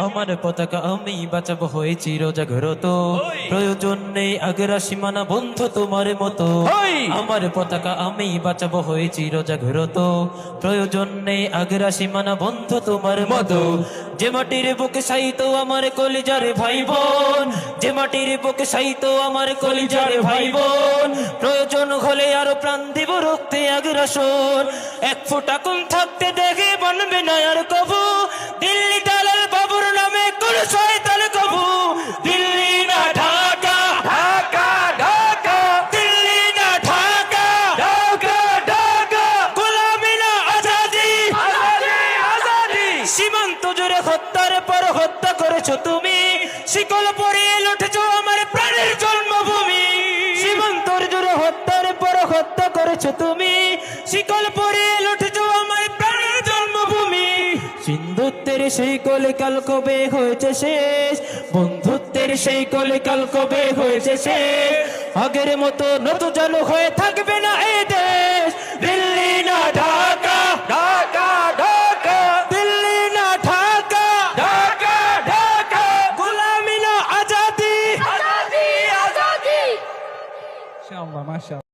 আমার পতাকা আমি বাঁচাবো হয়ে চিরজাগ্রত, প্রয়োজন নেই আগের সীমানা বন্ধু তোমার মতো। আমার পতাকা আমি বাঁচাবো হয়ে চিরজাগ্রত, প্রয়োজন নেই আগের সীমানা বন্ধু তোমার মতো। যে মাটির বুকে সাইতো আমার কলিজার ভাই বোন, যে মাটির বুকে সাইতো আমার কলিজার ভাই বোন, প্রয়োজন হলে আরো প্রাণ দিব রক্তে আগ্রাসন। এক ফোঁটা কোন থাকতে দেখে বানবে না আর কবু, দিল্লি দালাল বাবুর নামে কোন শয়তান কবু। দিল্লি না ঢাকা, ঢাকা ঢাকা, দিল্লি না ঢাকা, ঢাকা ঢাকা, গোলামি না আজাদি, আজাদি আজাদি। সীমান্ত জুড়ে হত্যার পর হত্যা করেছো তুমি, শিকল পরিয়ে লুটেছো আমার প্রাণের জন্মভূমি। সীমান্তর জুড়ে হত্যার পর হত্যা করেছো তুমি, শিকল পরিয়ে লুটেছো আমার প্রাণের জন্মভূমি। সিন্ধুত্বের সেই কলে কাল কবে হয়েছে শেষ, বন্ধুত্বের সেই কলে কাল কবে হয়েছে শেষ। আগের মতো নতুন চালু হয়ে থাকবে না এই দেশ। দিল্লি না ঢাকা, ঢাকা ঢাকা, দিল্লি না ঢাকা, ঢাকা ঢাকা, গোলামি না আজাদি, আজাদি আজাদি। মাশাআল্লাহ মাশাআল্লাহ।